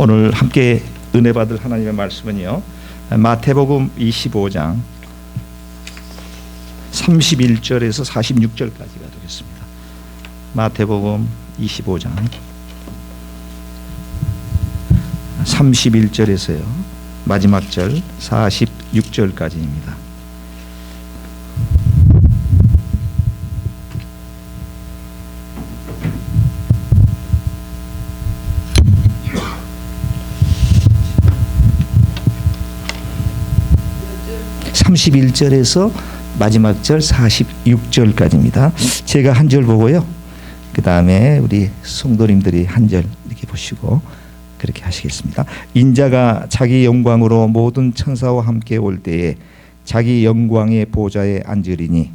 오늘 함께 은혜 받을 하나님의 말씀은요, 마태복음 25장 31절에서 46절까지가 되겠습니다. 마태복음 25장 31절에서요 마지막 절 46절까지입니다. (31절에서) 마지막 절 46절까지입니다. 제가 한 절 보고요, 그 다음에 우리 성도님들이 한 절 이렇게 보시고 그렇게 하시겠습니다. 인자가 자기 영광으로 모든 천사와 함께 올 때에 자기 영광의 보좌에 앉으리니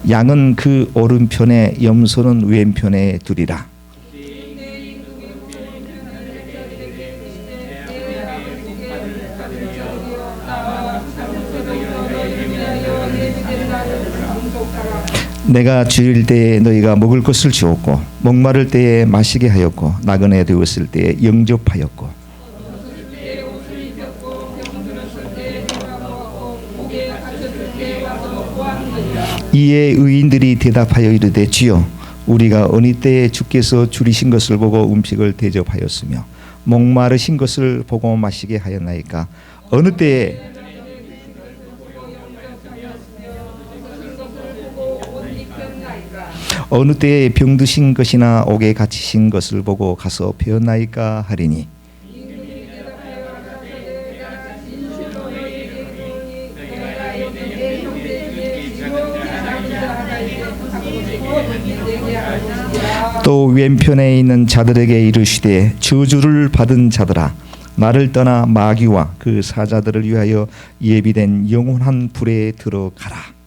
양은 그 오른편에 염소는 왼편에 두리라. 내가 주일 때에 너희가 먹을 것을 주었고 목마를 때에 마시게 하였고 나그네 되었을 때에 영접하였고 이에 의인들이 대답하여 이르되 주여 우리가 어느 때에 주께서 줄이신 것을 보고 음식을 대접하였으며 목마르신 것을 보고 마시게 하였나이까. 어느 때에 어느 때에 병드신 것이나 옥에 갇히신 것을 보고 가서 배웠나이까 하리니 또 왼편에 있는 자들에게 이르시되 저주를 받은 자들아 나를 떠나 마귀와 그 사자들을 위하여 예비된 영원한 불에 들어가라.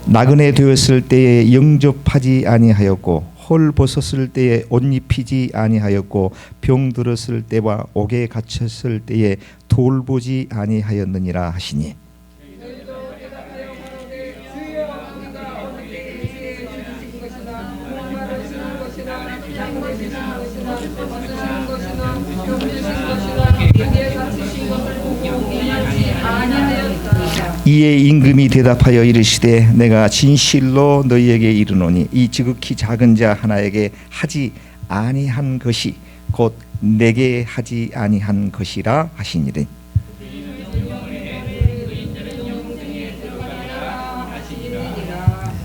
나그네 되었을 때에 영접하지 아니하였고 홀 벗었을 때에 옷 입히지 아니하였고 병 들었을 때와 옥에 갇혔을 때에 돌보지 아니하였느니라 하시니 이에 임금이 대답하여 이르시되 내가 진실로 너희에게 이르노니 이 지극히 작은 자 하나에게 하지 아니한 것이 곧 내게 하지 아니한 것이라 하시니라.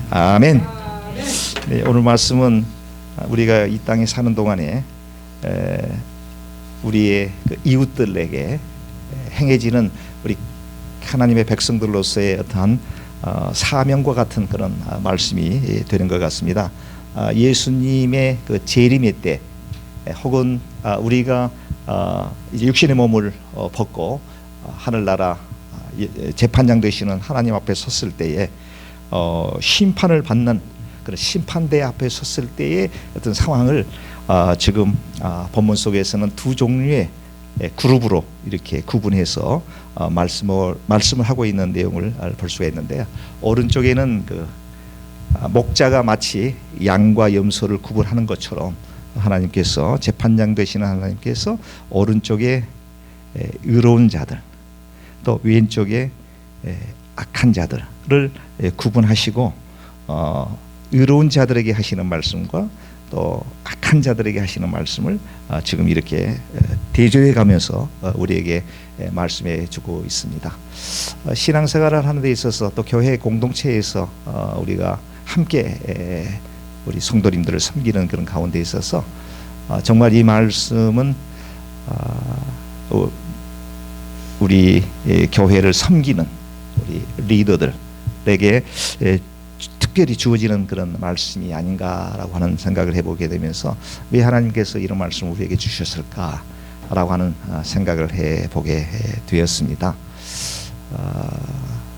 아멘. 네, 오늘 말씀은 우리가 이 땅에 사는 동안에 우리의 그 이웃들에게 행해지는 우리 하나님의 백성들로서의 어떠한 사명과 같은 그런 말씀이 되는 것 같습니다. 예수님의 그 재림의 때 혹은 우리가 이제 육신의 몸을 벗고 하늘나라 재판장 되시는 하나님 앞에 섰을 때에 심판을 받는 그런 심판대 앞에 섰을 때의 어떤 상황을 지금 본문 속에서는 두 종류의 그룹으로 이렇게 구분해서 말씀을 하고 있는 내용을 볼 수가 있는데요. 오른쪽에는 그 목자가 마치 양과 염소를 구분하는 것처럼 하나님께서 재판장 되시는 하나님께서 오른쪽에 의로운 자들 또 왼쪽에 악한 자들을 구분하시고 의로운 자들에게 하시는 말씀과 또 악한 자들에게 하시는 말씀을 지금 이렇게 대조해 가면서 우리에게 말씀해 주고 있습니다. 신앙생활을 하는 데 있어서 또 교회 공동체에서 우리가 함께 우리 성도님들을 섬기는 그런 가운데 있어서 정말 이 말씀은 우리 교회를 섬기는 우리 리더들에게 특별히 주어지는 그런 말씀이 아닌가라고 하는 생각을 해보게 되면서 왜 하나님께서 이런 말씀을 우리에게 주셨을까라고 하는 생각을 해보게 되었습니다.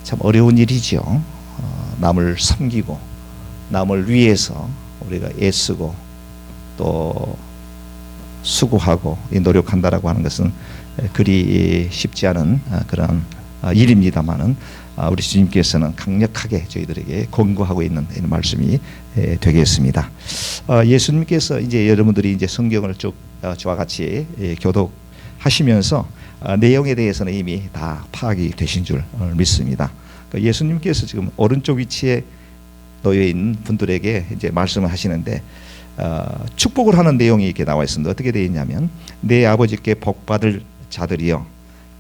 참 어려운 일이죠. 남을 섬기고 남을 위해서 우리가 애쓰고 또 수고하고 노력한다라고 하는 것은 그리 쉽지 않은 그런 일입니다만은 우리 주님께서는 강력하게 저희들에게 권고하고 있는 이런 말씀이 되겠습니다. 예수님께서 이제 여러분들이 이제 성경을 쭉 저와 같이 교독하시면서 내용에 대해서는 이미 다 파악이 되신 줄 믿습니다. 예수님께서 지금 오른쪽 위치에 놓여 있는 분들에게 이제 말씀을 하시는데 축복을 하는 내용이 이렇게 나와 있습니다. 어떻게 되어 있냐면 내 아버지께 복 받을 자들이여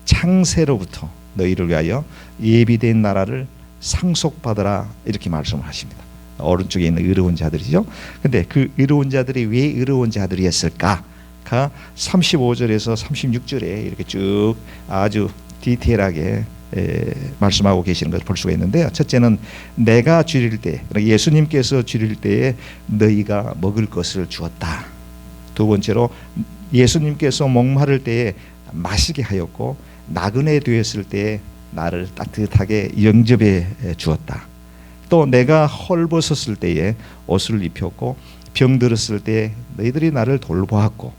창세로부터 너희를 위하여 예비된 나라를 상속받으라 이렇게 말씀을 하십니다. 오른쪽에 있는 의로운 자들이죠. 근데 그 의로운 자들이 왜 의로운 자들이었을까? 35절에서 36절에 이렇게 쭉 아주 디테일하게 말씀하고 계시는 것을 볼 수가 있는데요. 첫째는 내가 줄일 때, 예수님께서 줄일 때에 너희가 먹을 것을 주었다. 두 번째로 예수님께서 목마를 때에 마시게 하였고 나그네 되었을 때에 나를 따뜻하게 영접해 주었다. 또 내가 헐벗었을 때에 옷을 입혔고 병들었을 때 너희들이 나를 돌보았고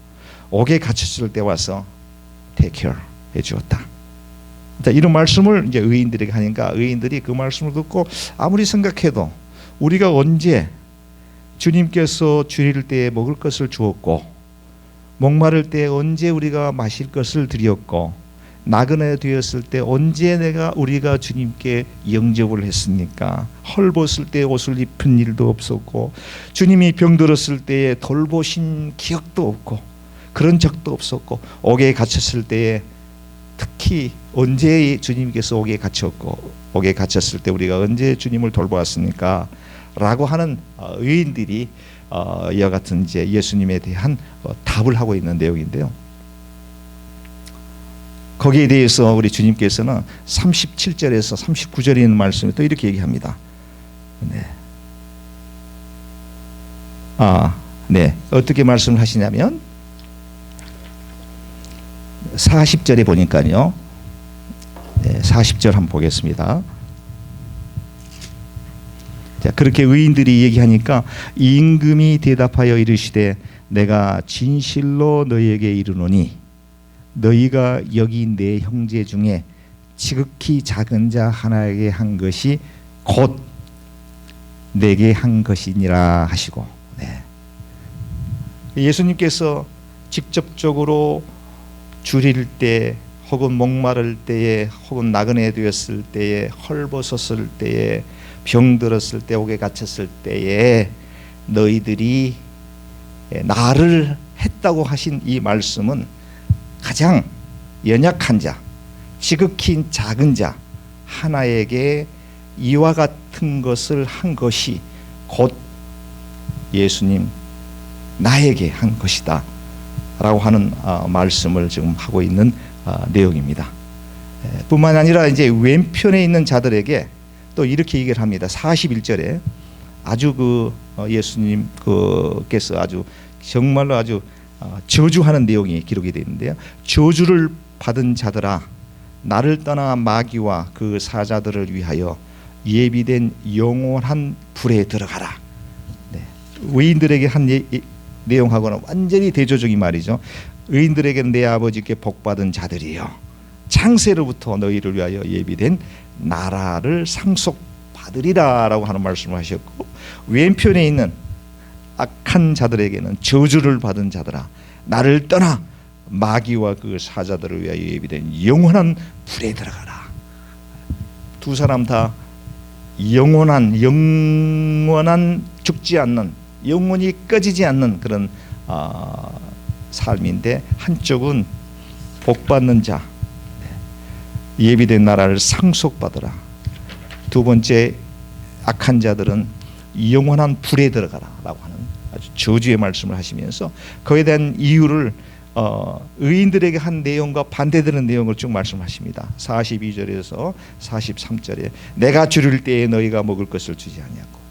옥에 갇혔을 때 와서 take care 해 주었다. 자, 이런 말씀을 이제 의인들에게 하니까 의인들이 그 말씀을 듣고 아무리 생각해도 우리가 언제 주님께서 줄일 때에 먹을 것을 주었고 목마를 때 언제 우리가 마실 것을 드렸고 나그네 되었을 때 언제 우리가 주님께 영접을 했습니까? 헐벗을 때 옷을 입힌 일도 없었고 주님이 병들었을 때에 돌보신 기억도 없고 그런 적도 없었고 옥에 갇혔을 때에 특히 언제 주님께서 옥에 갇혔고 옥에 갇혔을 때 우리가 언제 주님을 돌보았습니까? 라고 하는 의인들이 이와 같은 이제 예수님에 대한 답을 하고 있는 내용인데요. 거기에 대해서 우리 주님께서는 37절에서 39절에 있는 말씀에 또 이렇게 얘기합니다. 네. 어떻게 말씀을 하시냐면 40절에 보니까요. 40절 한번 보겠습니다. 자, 그렇게 의인들이 얘기하니까 임금이 대답하여 이르시되 내가 진실로 너희에게 이르노니 너희가 여기 내 형제 중에 지극히 작은 자 하나에게 한 것이 곧 내게 한 것이니라 하시고, 네. 예수님께서 직접적으로 줄일 때 혹은 목마를 때에 혹은 나그네 되었을 때에 헐벗었을 때에 병들었을 때 옥에 갇혔을 때에 너희들이 나를 했다고 하신 이 말씀은 가장 연약한 자, 지극히 작은 자 하나에게 이와 같은 것을 한 것이 곧 예수님 나에게 한 것이다 라고 하는 말씀을 지금 하고 있는 내용입니다. 뿐만 아니라 이제 왼편에 있는 자들에게 또 이렇게 얘기를 합니다. 41절에 아주 예수님께서 아주 정말로 아주 저주하는 내용이 기록이 되어 있는데요. 저주를 받은 자들아 나를 떠나 마귀와 그 사자들을 위하여 예비된 영원한 불에 들어가라. 네. 의인들에게 한 내용하고는 완전히 대조적인 말이죠. 의인들에게는 내 아버지께 복받은 자들이여 창세로부터 너희를 위하여 예비된 나라를 상속받으리라 라고 하는 말씀을 하셨고 왼편에 있는 악한 자들에게는 저주를 받은 자들아 나를 떠나 마귀와 그 사자들을 위하여 예비된 영원한 불에 들어가라. 두 사람 다 영원한 죽지 않는 영원히 꺼지지 않는 그런 삶인데 한쪽은 복받는 자 예비된 나라를 상속받으라. 두 번째 악한 자들은 영원한 불에 들어가라 라고 하는 아주 저주의 말씀을 하시면서 그에 대한 이유를 의인들에게 한 내용과 반대되는 내용을 쭉 말씀하십니다. 42절에서 43절에 내가 줄일 때에 너희가 먹을 것을 주지 아니하고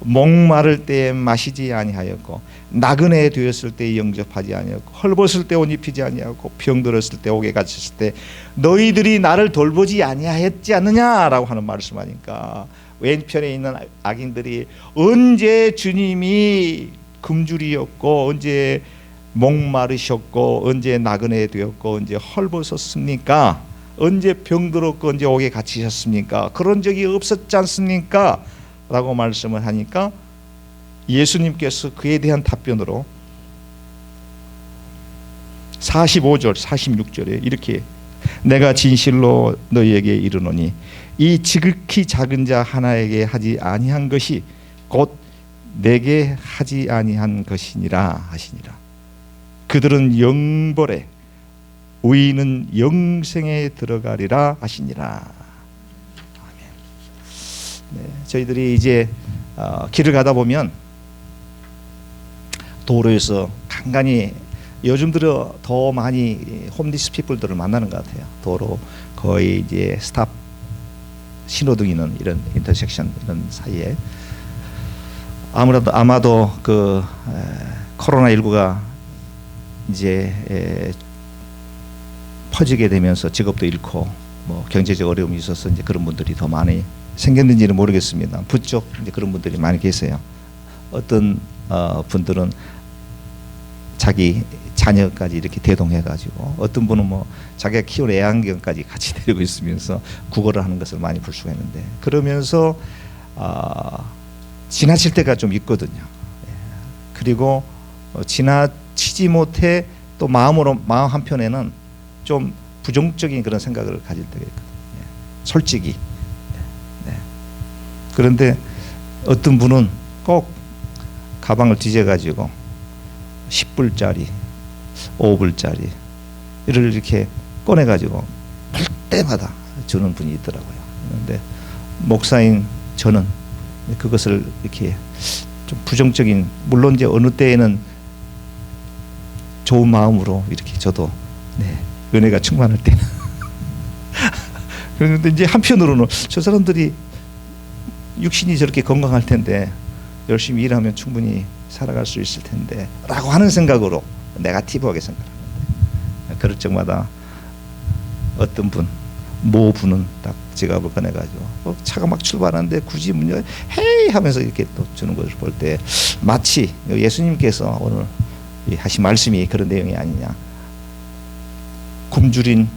목마를 때에 마시지 아니하였고 나그네 되었을 때에 영접하지 아니하였고 헐벗을 때 옷 입히지 아니하였고 병들었을 때 옥에 갇혔을 때 너희들이 나를 돌보지 아니하였지 않느냐라고 하는 말씀하니까 왼편에 있는 악인들이 언제 주님이 금줄이었고 언제 목마르셨고 언제 나그네 되었고 언제 헐벗었습니까? 언제 병들었고 언제 옥에 갇히셨습니까? 그런 적이 없었지 않습니까? 라고 말씀을 하니까 예수님께서 그에 대한 답변으로 45절 46절에 이렇게 내가 진실로 너희에게 이르노니 이 지극히 작은 자 하나에게 하지 아니한 것이 곧 내게 하지 아니한 것이니라 하시니라. 그들은 영벌에 의인은 영생에 들어가리라 하시니라. 아멘. 네, 저희들이 이제 길을 가다 보면 도로에서 간간히 요즘 들어 더 많이 홈리스 피플들을 만나는 것 같아요. 도로 거의 이제 스탑 신호등 있는 이런 인터섹션 이런 사이에 아마도 그 코로나19가 이제 퍼지게 되면서 직업도 잃고 뭐 경제적 어려움이 있어서 이제 그런 분들이 더 많이 생겼는지는 모르겠습니다. 부쩍 이제 그런 분들이 많이 계세요. 어떤 분들은 자기 자녀까지 이렇게 대동해가지고 어떤 분은 뭐 자기가 키운 애완견까지 같이 데리고 있으면서 구걸을 하는 것을 많이 볼 수가 있는데 그러면서 지나칠 때가 좀 있거든요. 그리고 지나치지 못해 또 마음 한편에는 좀 부정적인 그런 생각을 가질 때가 있거든요. 솔직히. 네. 그런데 어떤 분은 꼭 가방을 뒤져가지고 10불짜리 5불짜리 이를 이렇게 꺼내가지고 볼 때마다 주는 분이 있더라고요. 그런데 목사인 저는 그것을 이렇게 좀 부정적인, 물론 이제 어느 때에는 좋은 마음으로 이렇게 저도 은혜가 충만할 때는 그런데 이제 한편으로는 저 사람들이 육신이 저렇게 건강할 텐데 열심히 일하면 충분히 살아갈 수 있을 텐데 라고 하는 생각으로 네거티브하게 생각하는데 그럴 적마다 어떤 모 분은 딱 지갑을 꺼내가지고 차가 막 출발하는데 굳이 문 열어 헤이 하면서 이렇게 또 주는 것을 볼 때 마치 예수님께서 오늘 하신 말씀이 그런 내용이 아니냐. 굶주린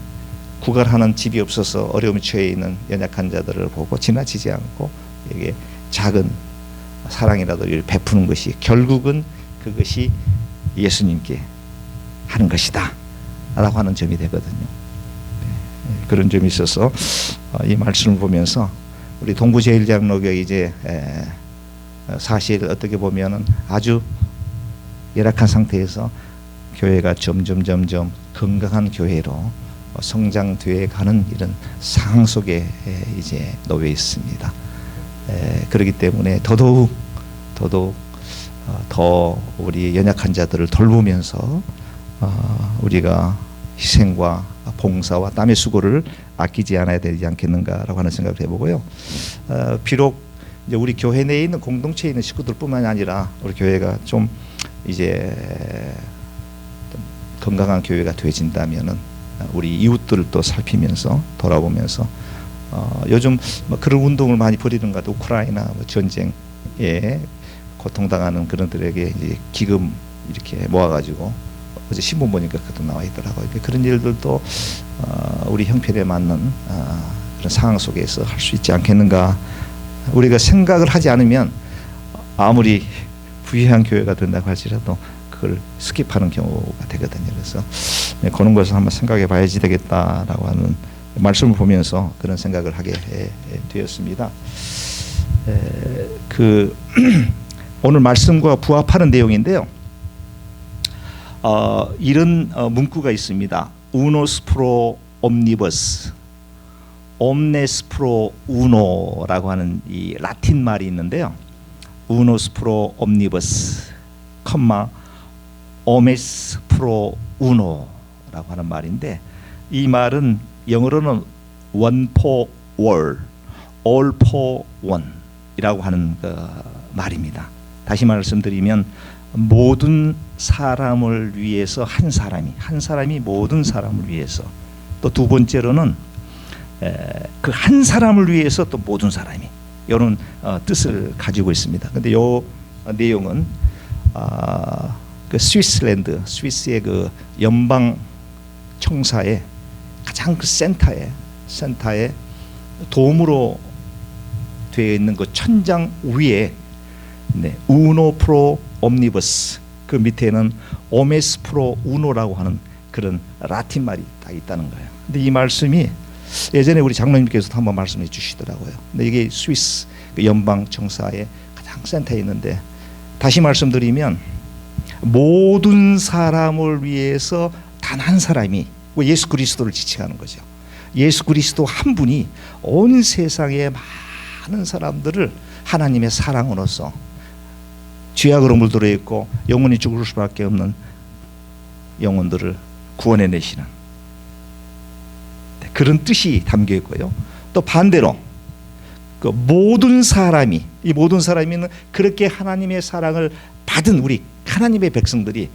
구걸하는 집이 없어서 어려움에 처해 있는 연약한 자들을 보고 지나치지 않고 이게 작은 사랑이라도 베푸는 것이 결국은 그것이 예수님께 하는 것이다 라고 하는 점이 되거든요. 그런 점이 있어서 이 말씀을 보면서 우리 동부제일장로교회 이제 사실 어떻게 보면은 아주 열악한 상태에서 교회가 점점 건강한 교회로 성장돼 가는 이런 상황 속에 이제 놓여 있습니다. 그렇기 때문에 더더욱 더 우리 연약한 자들을 돌보면서 우리가 희생과 봉사와 땀의 수고를 아끼지 않아야 되지 않겠는가라고 하는 생각을 해보고요. 비록 이제 우리 교회 내에 있는 공동체에 있는 식구들뿐만이 아니라 우리 교회가 좀 이제 건강한 교회가 되어진다면은 우리 이웃들을 또 살피면서 돌아보면서 요즘 뭐 그런 운동을 많이 벌이는 것 같아요. 우크라이나 뭐 전쟁에 고통당하는 그런들에게 이제 기금 이렇게 모아가지고 어제 신문 보니까 그것도 나와 있더라고요. 그런 일들도 우리 형편에 맞는 그런 상황 속에서 할 수 있지 않겠는가. 우리가 생각을 하지 않으면 아무리 부유한 교회가 된다고 할지라도 그걸 스킵하는 경우가 되거든요. 그래서 그런 것을 한번 생각해 봐야지 되겠다라고 하는 말씀을 보면서 그런 생각을 하게 되었습니다. 오늘 말씀과 부합하는 내용인데요. 이런 문구가 있습니다. 우노스 프로 옴니버스, 옴네스 프로 우노라고 하는 이 라틴 말이 있는데요. 우노스 프로 옴니버스, 오메스 프로 우노라고 하는 말인데 이 말은 영어로는 one for all, all for one이라고 하는 말입니다. 다시 말씀드리면 모든 사람을 위해서 한 사람이 모든 사람을 위해서, 또 두 번째로는 그 한 사람을 위해서 또 모든 사람이, 이런 뜻을 가지고 있습니다. 근데 이 내용은 그 스위스랜드, 스위스의 그 연방 청사에 가장 그 센터에 돔으로 되어 있는 그 천장 위에 우노 프로 옴니버스, 그 밑에는 오메스 프로 우노라고 하는 그런 라틴 말이 딱 있다는 거예요. 근데 이 말씀이 예전에 우리 장로님께서도 한번 말씀해 주시더라고요. 근데 이게 스위스 그 연방 청사의 가장 센터에 있는데, 다시 말씀드리면 모든 사람을 위해서 단 한 사람이 예수 그리스도를 지칭하는 거죠. 예수 그리스도 한 분이 온 세상의 많은 사람들을 하나님의 사랑으로서 죄악으로 물들어 있고 영원히 죽을 수밖에 없는 영혼들을 구원해내시는 그런 뜻이 담겨 있고요. 또 반대로 그 모든 사람이, 이 모든 사람이는 그렇게 하나님의 사랑을 받은 우리 하나님의 백성들이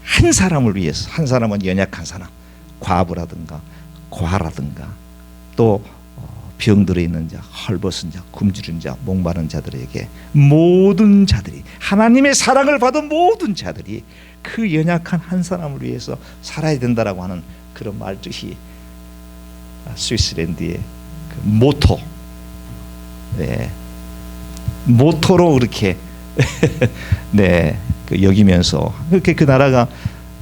한 사람을 위해서, 한 사람은 연약한 사람, 과부라든가 고아라든가 또 병들어 있는 자, 헐벗은 자, 굶주린 자, 목마른 자들에게, 모든 자들이, 하나님의 사랑을 받은 모든 자들이 그 연약한 한 사람을 위해서 살아야 된다라고 하는 그런 말뜻이 스위스랜드의 그 모토, 모토로 그렇게 그 여기면서, 그렇게 그 나라가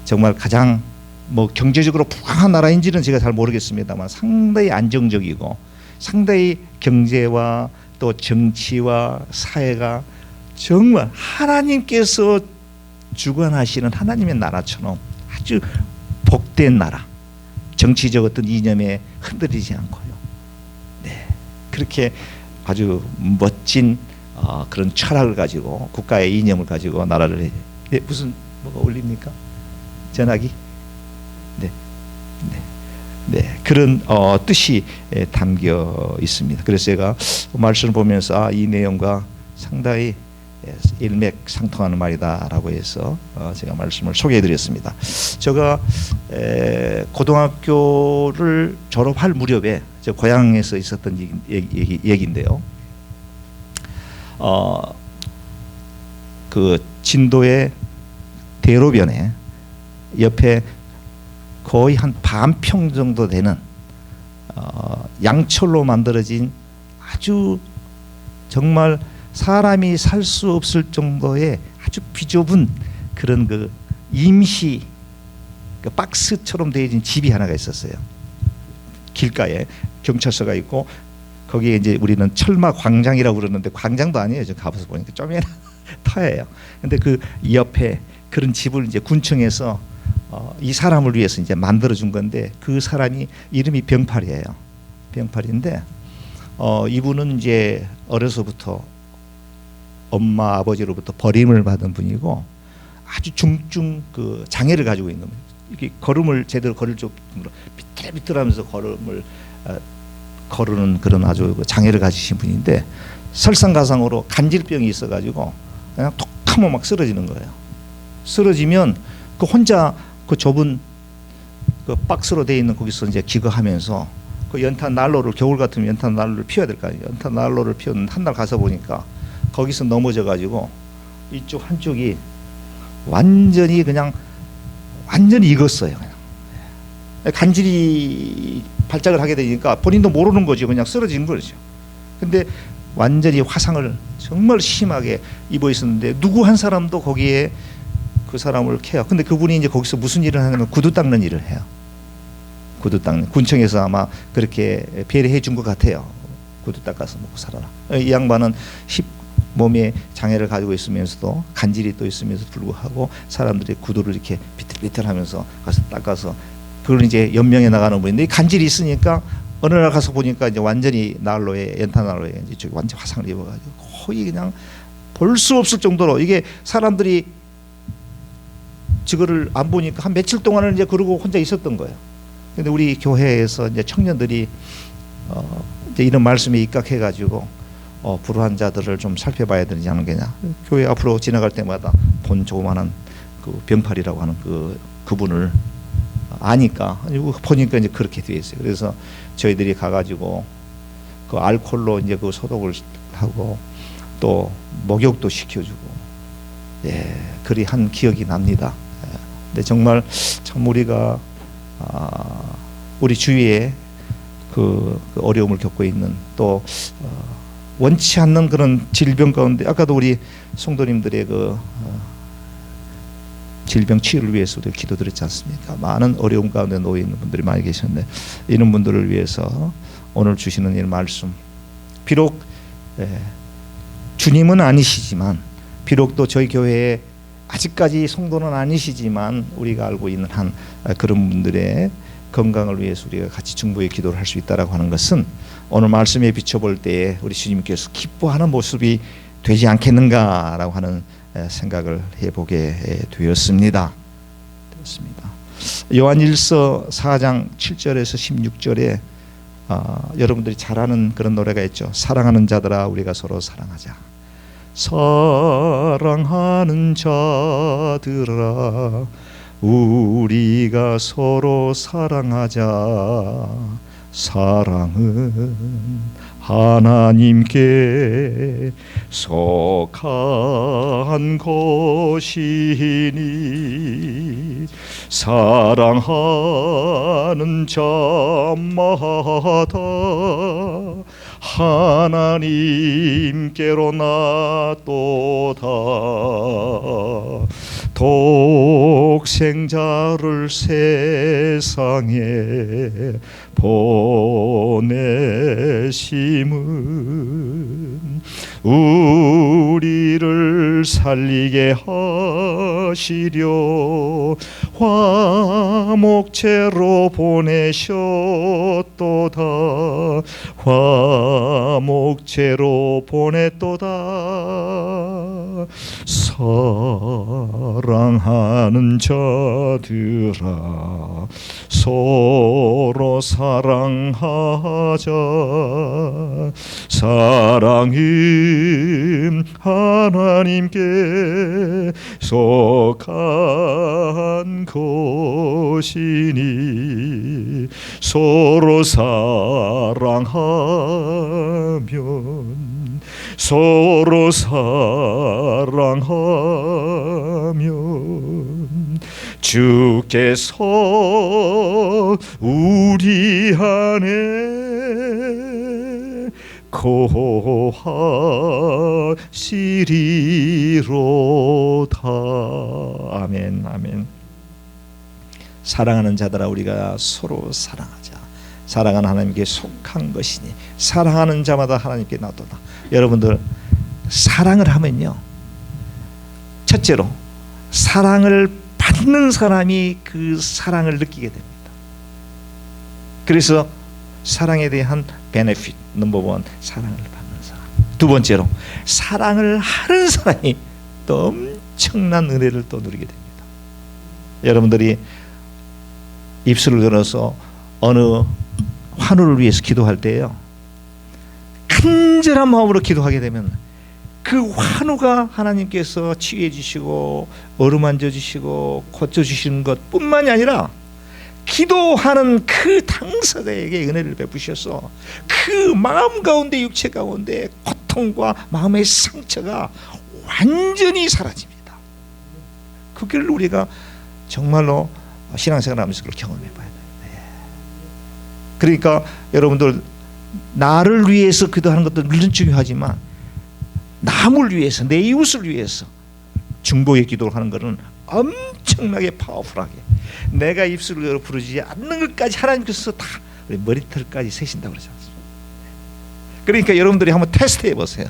정말 가장 뭐 경제적으로 부강한 나라인지는 제가 잘 모르겠습니다만 상당히 안정적이고 상당히 경제와 또 정치와 사회가 정말 하나님께서 주관하시는 하나님의 나라처럼 아주 복된 나라, 정치적 어떤 이념에 흔들리지 않고요. 그렇게 아주 멋진 그런 철학을 가지고, 국가의 이념을 가지고 나라를 무슨 뭐가 올립니까? 전화기? 그런 뜻이 담겨 있습니다. 그래서 제가 말씀을 보면서 이 내용과 상당히 일맥상통하는 말이다라고 해서 제가 말씀을 소개해드렸습니다. 제가 고등학교를 졸업할 무렵에 저 고향에서 있었던 얘기인데요. 그 진도의 대로변에 옆에 거의 한 반평 정도 되는 양철로 만들어진 아주 정말 사람이 살 수 없을 정도의 아주 비좁은 그런 그 임시 그 박스처럼 되어진 집이 하나가 있었어요. 길가에 경찰서가 있고 거기에 이제 우리는 철마 광장이라고 그러는데 광장도 아니에요. 저 가봐서 보니까 쪼매난 터예요. 근데 그 옆에 그런 집을 이제 군청에서 이 사람을 위해서 이제 만들어 준 건데, 그 사람이 이름이 병팔이에요. 병팔인데 이분은 이제 어려서부터 엄마 아버지로부터 버림을 받은 분이고 아주 중증 그 장애를 가지고 있는 분. 이렇게 걸음을 제대로 걸을 정도로 비틀비틀하면서 걸음을 거르는 그런 아주 장애를 가지신 분인데, 설상가상으로 간질병이 있어가지고 그냥 톡 하면 막 쓰러지는 거예요. 쓰러지면 그 혼자 그 좁은 그 박스로 돼 있는 거기서 이제 기거하면서 그 연탄 난로를, 겨울 같으면 연탄 난로를 피워야 될 거 아니에요. 연탄 난로를 피웠는데 한 날 가서 보니까 거기서 넘어져 가지고 이쪽 한쪽이 완전히 그냥 완전히 익었어요. 그냥 간질이 발작을 하게 되니까 본인도 모르는 거죠. 그냥 쓰러진 거죠. 근데 완전히 화상을 정말 심하게 입어 있었는데 누구 한 사람도 거기에 그 사람을 케어. 근데 그분이 이제 거기서 무슨 일을 하냐면 구두 닦는 일을 해요. 구두 닦는, 군청에서 아마 그렇게 배려해 준 것 같아요. 구두 닦아서 먹고 살아라. 이 양반은 몸에 장애를 가지고 있으면서도 간질이 또 있으면서 불구하고 사람들이 구두를 이렇게 비틀비틀하면서 가서 닦아서 그걸 이제 연명해 나가는 분인데, 이 간질이 있으니까 어느 날 가서 보니까 이제 완전히 난로에, 연탄 난로에 이제 완전 화상을 입어가지고 거의 그냥 볼 수 없을 정도로, 이게 사람들이 저거를 안 보니까 한 며칠 동안은 이제 그러고 혼자 있었던 거예요. 근데 우리 교회에서 이제 청년들이 이제 이런 말씀에 입각해가지고 불우한 자들을 좀 살펴봐야 되지 않겠냐. 교회 앞으로 지나갈 때마다 본 조그마한 그 병팔이라고 하는 그분을 아니까 보니까 이제 그렇게 되어 있어요. 그래서 저희들이 가가지고 그 알코올로 이제 그 소독을 하고 또 목욕도 시켜주고 그리 한 기억이 납니다. 근데 정말 참 우리가 우리 주위에 그 어려움을 겪고 있는 또 원치 않는 그런 질병 가운데 아까도 우리 성도님들의 그 질병 치유를 위해서 우리가 기도드렸지 않습니까? 많은 어려움 가운데 놓여 있는 분들이 많이 계셨는데 이런 분들을 위해서 오늘 주시는 이 말씀, 비록 주님은 아니시지만, 비록 또 저희 교회에 아직까지 성도는 아니시지만 우리가 알고 있는 한 그런 분들의 건강을 위해서 우리가 같이 중보의 기도를 할 수 있다라고 하는 것은 오늘 말씀에 비춰볼 때에 우리 주님께서 기뻐하는 모습이 되지 않겠는가라고 하는 생각을 해보게 되었습니다. 요한일서 4장 7절에서 16절에 여러분들이 잘 아는 그런 노래가 있죠. 사랑하는 자들아 우리가 서로 사랑하자. 사랑하는 자들아 우리가 서로 사랑하자. 사랑은 하나님께 속한 것이니 사랑하는 자마다 하나님께로 나도다. 독생자를 세상에 보내심은 우리를 살리게 하시려 화목제로 보내셨도다. 화목제로 보냈도다. 사랑하는 자들아 서로 사랑하자. 사랑은 하나님께 속한 것이니 서로 사랑하면 서로 사랑하면 주께서 우리 안에 거하시리로다. 아멘, 아멘. 사랑하는 자들아 우리가 서로 사랑하자. 사랑하는 하나님께 속한 것이니 사랑하는 자마다 하나님께 놔두다. 여러분들 사랑을 하면요, 첫째로 사랑을 받는 사람이 그 사랑을 느끼게 됩니다. 그래서 사랑에 대한 베네핏 넘버원, 사랑을 받는 사람. 두 번째로 사랑을 하는 사람이 또 엄청난 은혜를 또 누리게 됩니다. 여러분들이 입술을 들어서 어느 환우를 위해서 기도할 때요, 간절한 마음으로 기도하게 되면 그 환우가 하나님께서 치유해 주시고 어루만져 주시고 고쳐 주시는 것뿐만이 아니라 기도하는 그 당사자에게 은혜를 베푸셔서 그 마음 가운데, 육체 가운데 고통과 마음의 상처가 완전히 사라집니다. 그걸 우리가 정말로 신앙생활 하면서 그걸 경험해 봐야 돼요. 그러니까 여러분들 나를 위해서 기도하는 것도 물론 중요하지만 남을 위해서, 내 이웃을 위해서 중보의 기도를 하는 것은 엄청나게 파워풀하게, 내가 입술을 열어 부르지 않는 것까지 하나님께서 다 우리 머리털까지 세신다고 그러지 않습니까? 그러니까 여러분들이 한번 테스트해 보세요.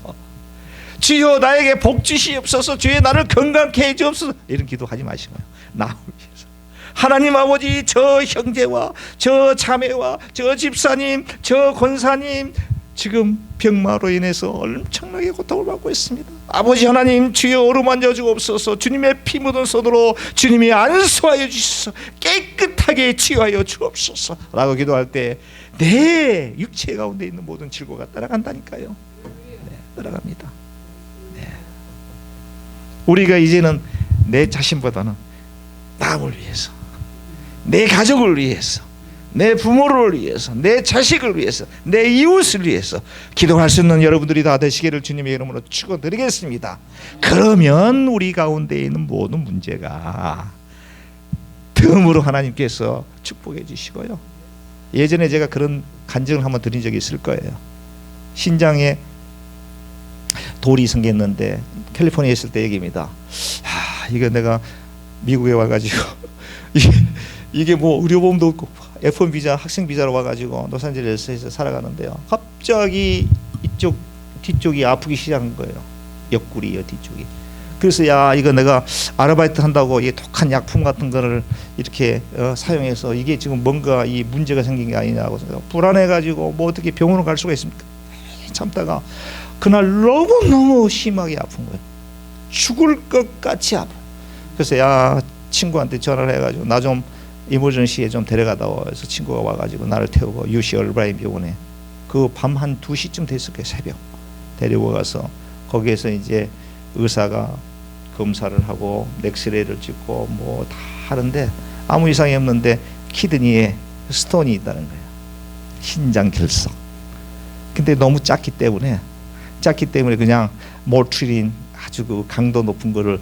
주여 나에게 복 주시옵소서, 주여 나를 건강케 해 주옵소서, 이런 기도하지 마시고요, 남을 위해서 하나님 아버지, 저 형제와 저 자매와 저 집사님, 저 권사님 지금 병마로 인해서 엄청나게 고통을 받고 있습니다. 아버지 하나님, 주여 어루만져 주옵소서. 주님의 피 묻은 손으로 주님이 안수하여 주시소서. 깨끗하게 치유하여 주옵소서 라고 기도할 때 내 육체 가운데 있는 모든 질고가 따라간다니까요. 네, 따라갑니다. 네. 우리가 이제는 내 자신보다는 남을 위해서, 내 가족을 위해서, 내 부모를 위해서, 내 자식을 위해서, 내 이웃을 위해서 기도할 수 있는 여러분들이 다 되시기를 주님의 이름으로 축원드리겠습니다. 그러면 우리 가운데 있는 모든 문제가 덤으로 하나님께서 축복해 주시고요. 예전에 제가 그런 간증을 한번 드린 적이 있을 거예요. 신장에 돌이 생겼는데 캘리포니아에 있을 때 얘기입니다. 이거 내가 미국에 와가지고 이게 뭐 의료보험도 없고 F1 비자, 학생 비자로 와가지고 로스앤젤레스에서 살아가는데요. 갑자기 이쪽 뒤쪽이 아프기 시작한 거예요. 옆구리요 뒤쪽이. 그래서 야 이거 내가 아르바이트 한다고 이 독한 약품 같은 거를 이렇게 사용해서 이게 지금 뭔가 이 문제가 생긴 게 아니냐고 불안해가지고 뭐 어떻게 병원을 갈 수가 있습니까? 참다가 그날 너무너무 심하게 아픈 거예요. 죽을 것 같이 아파. 그래서 야 친구한테 전화를 해가지고 나 좀 이머전시에 좀 데려가다 와. 그래서 친구가 와가지고 나를 태우고 UC 얼브라인 병원에 그 밤 한 2시쯤 됐을 거예요. 새벽 데려와가서 거기에서 이제 의사가 검사를 하고 엑스레이를 찍고 뭐 다 하는데 아무 이상이 없는데 키드니에 스톤이 있다는 거예요. 신장 결석. 근데 너무 작기 때문에 그냥 몰트린 아주 그 강도 높은 거를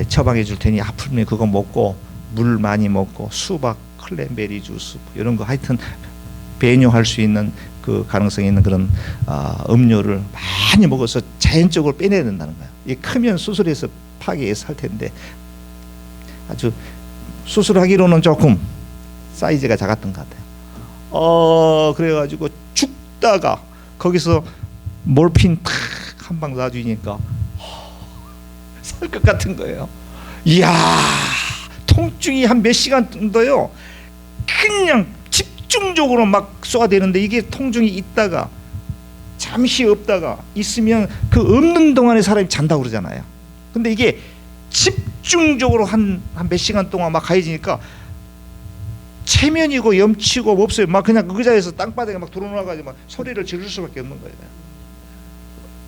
처방해 줄 테니 아프면 그거 먹고 물 많이 먹고 수박, 클랜베리 주스 이런 거 하여튼 배뇨할 수 있는 그 가능성이 있는 그런 음료를 많이 먹어서 자연적으로 빼내야 된다는 거예요. 이 크면 수술해서 파괴해서 할 텐데 아주 수술하기로는 조금 사이즈가 작았던 것 같아요. 그래가지고 죽다가 거기서 몰핀 탁 한 방 놔주니까 살 것 같은 거예요. 이야 통증이 한 몇 시간 정도요 그냥 집중적으로 막 쏘아대는데 이게 통증이 있다가 잠시 없다가 있으면 그 없는 동안에 사람이 잔다고 그러잖아요. 근데 이게 집중적으로 한 몇 시간 동안 막 가해지니까 체면이고 염치고 없어요. 막 그냥 그 자리에서 땅바닥에 막 드러나가지고 막 소리를 지를 수밖에 없는 거예요.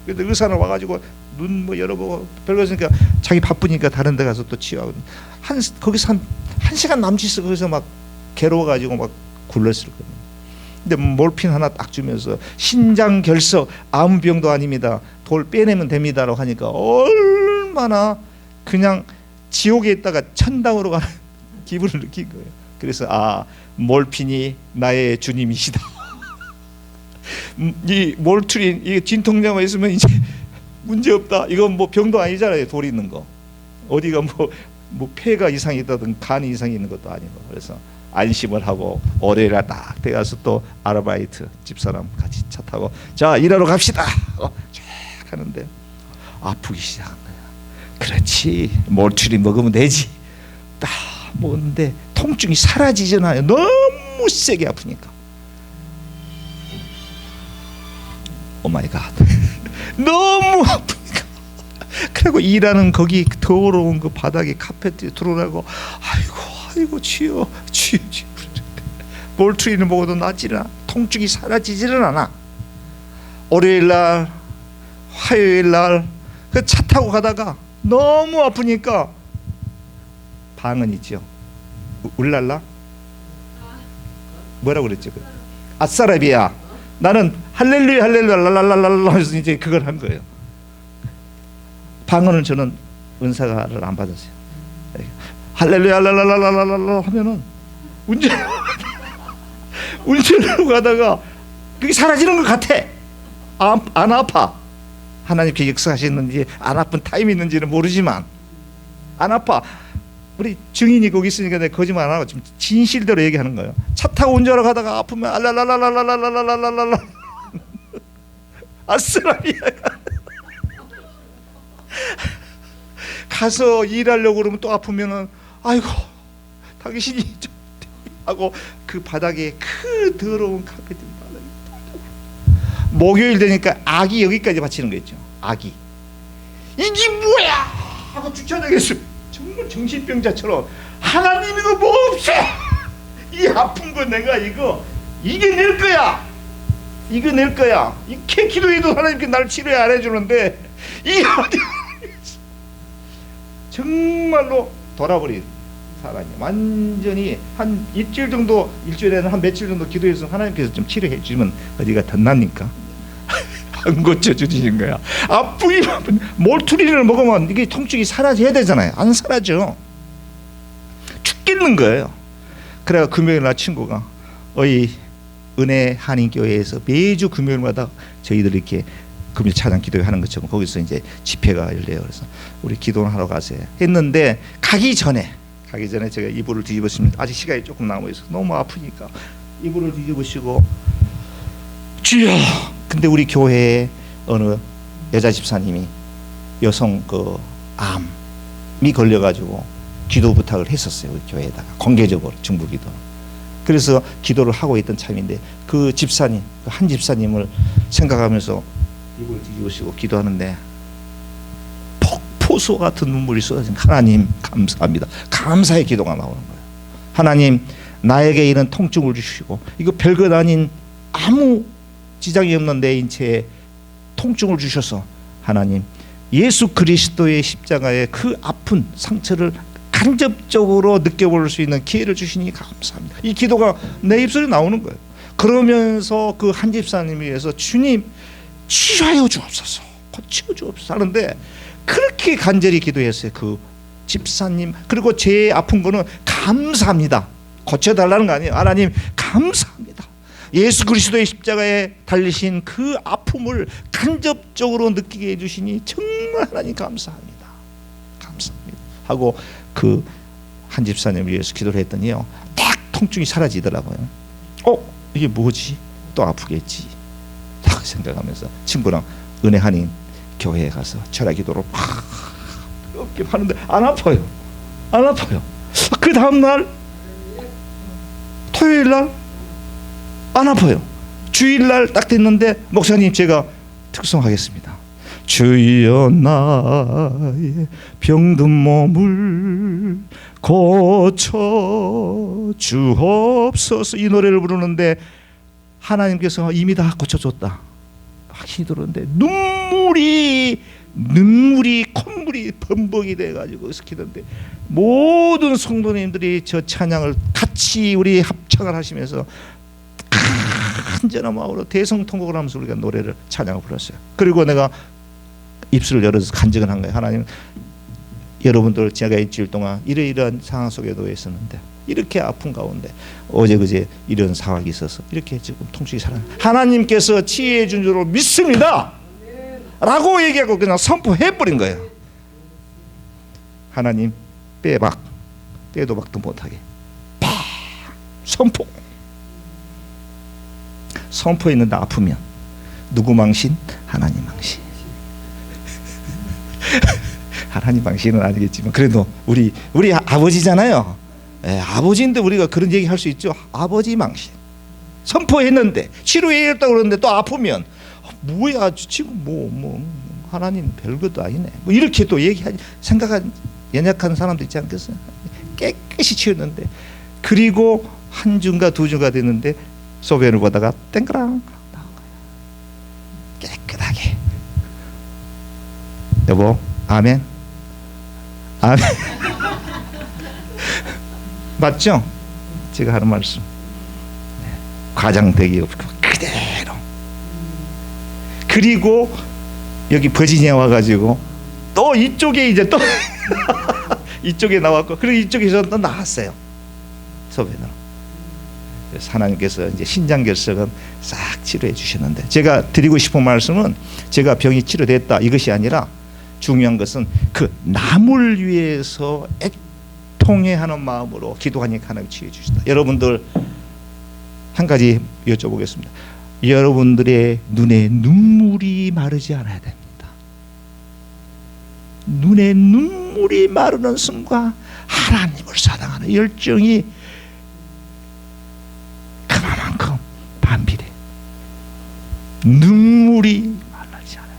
근데 의사는 와가지고 눈 뭐 열어보고 별거 없으니까 자기 바쁘니까 다른 데 가서 또 치유하고 거기서 한 시간 남짓 거기서 막 괴로워가지고 막 굴렀을 거예요. 근데 몰핀 하나 딱 주면서 신장 결석 아무 병도 아닙니다. 돌 빼내면 됩니다라고 하니까 얼마나 그냥 지옥에 있다가 천당으로 가는 기분을 느낀 거예요. 그래서 몰핀이 나의 주님이시다. 이 몰트린 이 진통제만 있으면 이제 문제 없다. 이건 뭐 병도 아니잖아요. 돌 있는 거 어디가 뭐 폐가 이상이 있다든 간 이상이 있는 것도 아니고 그래서 안심을 하고 월요일에 딱 돼가서 또 아르바이트 집사람 같이 차 타고 자 일하러 갑시다 쫙 하는데 아프기 시작한 거야. 그렇지 몰트린 먹으면 되지. 딱 먹는데 통증이 사라지잖아요. 너무 세게 아프니까. 오 마이 갓. 너무 아프니까. 그리고 일하는 거기 더러운 그 바닥에 카페트에 드러나고 아이고 치유. 몰트린을 먹어도 낫지는 않아. 통증이 사라지지는 않아. 월요일날 화요일날 그 차 타고 가다가 너무 아프니까 방언 있죠. 울랄라? 뭐라고 그랬죠? 아싸라비야. 나는 할렐루야 랄랄랄랄랄라 해서 이제 그걸 한 거예요. 방언을 저는 은사를 안 받았어요. 할렐루야 랄랄랄랄랄라 하면은 운전하고 가다가 그게 사라지는 것 같아. 안 아파. 하나님께 역사하시는지 안 아픈 타임이 있는지는 모르지만 안 아파. 우리 증인이 거기 있으니까 내가 거짓말 안 하고 지금 진실대로 얘기하는 거예요. 차 타고 운전하러 가다가 아프면 알랄랄랄랄랄랄랄랄랄랄 아스라리아 가서 일하려고 그러면 또 아프면은 아이고 당신이 좀 하고 그 바닥에 그 더러운 카페트 바닥에 목요일 되니까 악이 여기까지 받치는 거 있죠. 악이 이게 뭐야 하고 주차장에서 정말 정신병자처럼 하나님 이거 뭐 없어. 이 아픈 거 내가 이게 낼 거야. 이거 낼 거야. 이렇게 기도해도 하나님께 나를 치료해 안 해주는데 이게 어디 정말로 돌아버린 사람이 완전히 한 일주일에는 한 며칠 정도 기도해서 하나님께서 좀 치료해 주면 어디가 덧납니까? 안 고쳐주시는 거야. 아프기만 몰투리를 먹으면 이게 통증이 사라져야 되잖아요. 안 사라져. 죽겠는 거예요. 그래가 금요일 날 친구가 은혜 한인교회에서 매주 금요일마다 저희들 이렇게 금요 찬양 기도회 하는 것처럼 거기서 이제 집회가 열려요. 그래서 우리 기도를 하러 가세요 했는데 가기 전에 제가 이불을 뒤집었습니다. 아직 시간이 조금 남아 있어서 너무 아프니까 이불을 뒤집으시고 주여. 근데 우리 교회에 어느 여자 집사님이 여성 암이 걸려가지고 기도 부탁을 했었어요. 우리 교회에다가 공개적으로 중부기도. 그래서 기도를 하고 있던 참인데 그 집사님, 한 집사님을 생각하면서 이불을 뒤집으시고 기도하는데 폭포수 같은 눈물이 쏟아진 하나님 감사합니다. 감사의 기도가 나오는 거예요. 하나님 나에게 이런 통증을 주시고 이거 별것 아닌 아무 지장이 없는 내 인체에 통증을 주셔서 하나님 예수 그리스도의 십자가의 그 아픈 상처를 간접적으로 느껴볼 수 있는 기회를 주시니 감사합니다. 이 기도가 내 입술에 나오는 거예요. 그러면서 그 한 집사님을 위해서 주님 치유하여 주옵소서, 고치어 주옵소서 하는데 그렇게 간절히 기도했어요. 그 집사님. 그리고 제 아픈 거는 감사합니다. 고쳐달라는 거 아니에요. 하나님 감사합니다. 예수 그리스도의 십자가에 달리신 그 아픔을 간접적으로 느끼게 해주시니 정말 하나님 감사합니다. 감사합니다 하고 그 한 집사님을 위해서 기도를 했더니요 딱 통증이 사라지더라고요. 이게 뭐지? 또 아프겠지 딱 생각하면서 친구랑 은혜 한인 교회에 가서 철야 기도를 막 이렇게 하는데 안 아파요. 그 다음날 토요일날 안 아파요. 주일날 딱 됐는데 목사님 제가 특송하겠습니다. 주여 나의 병든 몸을 고쳐 주옵소서 이 노래를 부르는데 하나님께서 이미 다 고쳐줬다 확신이 들었는데 눈물이 콧물이 범벅이 돼가지고 기도인데 모든 성도님들이 저 찬양을 같이 우리 합창을 하시면서 간절한 마음으로 대성통곡을 하면서 우리가 노래를 찬양을 불렀어요. 그리고 내가 입술을 열어서 간증을 한 거예요. 하나님 여러분들 제가 일주일 동안 이러이러한 상황 속에 놓여 있었는데 이렇게 아픈 가운데 어제 그제 이런 상황이 있어서 이렇게 지금 통증이 살아나 하나님께서 치유해 준 줄로 믿습니다 라고 얘기하고 그냥 선포해버린 거예요. 하나님 빼도 박도 못하게 선포했는데 아프면 누구 망신? 하나님 망신. 하나님 망신은 아니겠지만 그래도 우리 아버지잖아요. 아버지인데 우리가 그런 얘기 할 수 있죠. 아버지 망신. 선포했는데 치료해야겠다고 그러는데 또 아프면 뭐야 지금 뭐 하나님 별것도 아니네. 뭐 이렇게 또 얘기하지 생각한 연약한 사람도 있지 않겠어요? 깨끗이 치웠는데 그리고 한 주인가 두 주가 됐는데 소변을 보다가 땡그랑 나온 거야. 깨끗하게. 여보 아멘. 맞죠? 제가 하는 말씀 과장되기 없고 그대로. 그리고 여기 버지니아 와가지고 또 이쪽에 이제 또 이쪽에 나왔고 그리고 이쪽에서 또 나왔어요 소변으로. 그래서 하나님께서 이제 신장결석은 싹 치료해 주셨는데 제가 드리고 싶은 말씀은 제가 병이 치료됐다 이것이 아니라 중요한 것은 그 남을 위해서 애통해하는 마음으로 기도하니까 하나님 치유해 주신다. 여러분들 한 가지 여쭤보겠습니다. 여러분들의 눈에 눈물이 마르지 않아야 됩니다. 눈에 눈물이 마르는 순간 하나님을 사랑하는 열정이 그만큼 반비례. 눈물이 말라지 않아요.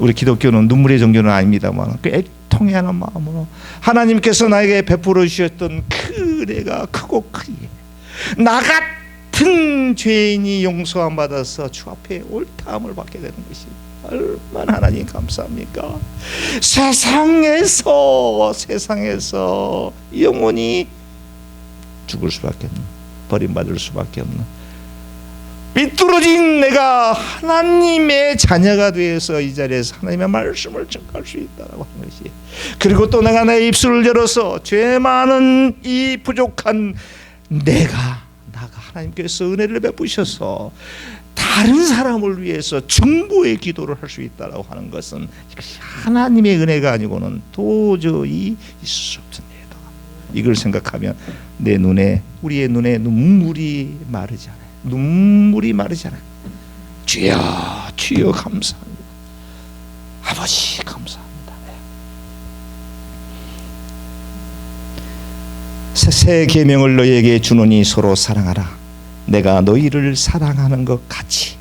우리 기독교는 눈물의 종교는 아닙니다만 그 애통해하는 마음으로 하나님께서 나에게 베풀어 주셨던 그 은혜가 크고 크기에 나 같은 죄인이 용서함 받아서 주 앞에 옳다함을 받게 되는 것이 얼마나 하나님 감사합니까? 세상에서 영원히 죽을 수밖에 없는, 버림받을 수밖에 없는 삐뚤어진 내가 하나님의 자녀가 되어서 이 자리에서 하나님의 말씀을 전할 수 있다라고 하는 것이, 그리고 또 내가 내 입술을 열어서 죄 많은 이 부족한 나가 하나님께서 은혜를 베푸셔서 다른 사람을 위해서 중보의 기도를 할 수 있다라고 하는 것은 하나님의 은혜가 아니고는 도저히 있을 수 없습니다. 이걸 생각하면 내 눈에, 우리의 눈에 눈물이 마르잖아요. 주여, 주여 감사합니다. 아버지 감사합니다. 새 계명을 너희에게 주노니 서로 사랑하라. 내가 너희를 사랑하는 것 같이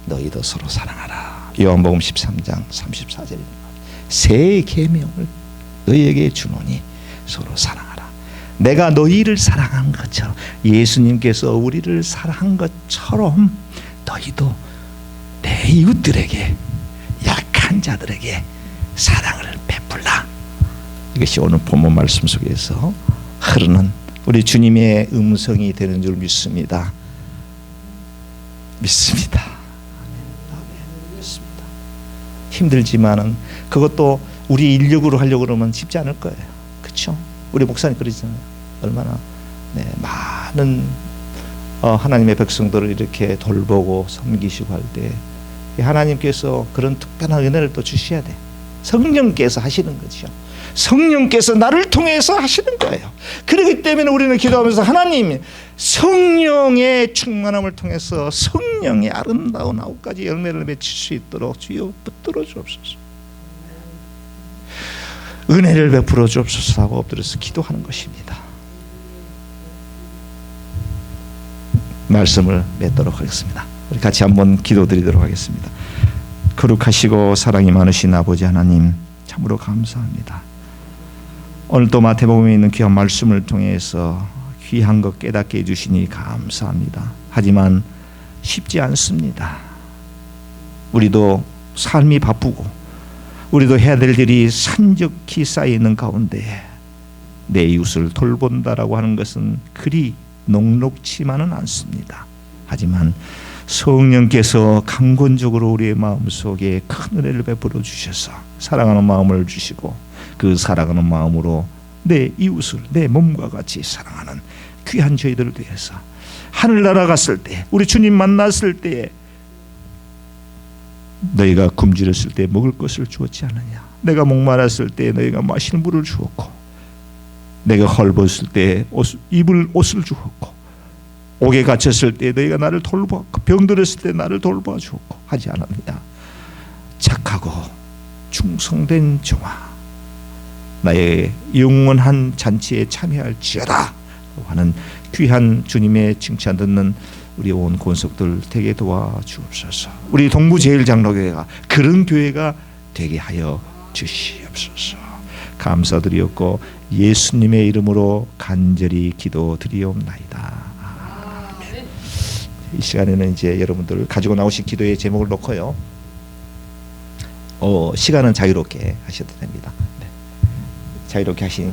너희도 서로 사랑하라. 요한복음 13장 34절입니다. 새 계명을 너희에게 주노니 서로 사랑하라. 내가 너희를 사랑한 것처럼, 예수님께서 우리를 사랑한 것처럼 너희도 내 이웃들에게, 약한 자들에게 사랑을 베풀라. 이것이 오늘 본문 말씀 속에서 흐르는 우리 주님의 음성이 되는 줄 믿습니다. 힘들지만은 그것도 우리 인력으로 하려고 그러면 쉽지 않을 거예요. 그렇죠? 우리 목사님 그러잖아요. 얼마나 많은 하나님의 백성들을 이렇게 돌보고 섬기시고 할 때 하나님께서 그런 특별한 은혜를 또 주셔야 돼. 성령께서 하시는 거죠. 성령께서 나를 통해서 하시는 거예요. 그렇기 때문에 우리는 기도하면서 하나님, 성령의 충만함을 통해서 성령의 아름다운 9가지 열매를 맺힐 수 있도록 주여 붙들어 주옵소서. 은혜를 베풀어 주옵소서 하고 엎드려서 기도하는 것입니다. 말씀을 맺도록 하겠습니다. 우리 같이 한번 기도드리도록 하겠습니다. 거룩하시고 사랑이 많으신 아버지 하나님, 참으로 감사합니다. 오늘 또 마태복음에 있는 귀한 말씀을 통해서 귀한 것 깨닫게 해주시니 감사합니다. 하지만 쉽지 않습니다. 우리도 삶이 바쁘고 우리도 해야 될 일이 산적히 쌓이는 가운데 내 이웃을 돌본다라고 하는 것은 그리 녹록치만은 않습니다. 하지만 성령께서 강권적으로 우리의 마음속에 큰 은혜를 베풀어 주셔서 사랑하는 마음을 주시고, 그 사랑하는 마음으로 내 이웃을 내 몸과 같이 사랑하는 귀한 저희들을 위해서 하늘나라 갔을 때, 우리 주님 만났을 때에 너희가 굶주렸을 때 먹을 것을 주었지 않느냐. 내가 목마랐을 때 너희가 마시는 물을 주었고, 내가 헐벗을 때 입을 옷을 주었고, 옥에 갇혔을 때 너희가 나를 돌보았고, 병들었을 때 나를 돌보아 주었고 하지 않았느냐. 착하고 충성된 종아, 나의 영원한 잔치에 참여할지어다 하는 귀한 주님의 칭찬 듣는 우리 온 권속들 되게 도와주옵소서. 우리 동부제일장로교회가 그런 교회가 되게 하여 주시옵소서. 감사드리옵고 예수님의 이름으로 간절히 기도드리옵나이다. 아멘. 이 시간에는 이제 여러분들 가지고 나오신 기도의 제목을 놓고요, 시간은 자유롭게 하셔도 됩니다. 네. 자유롭게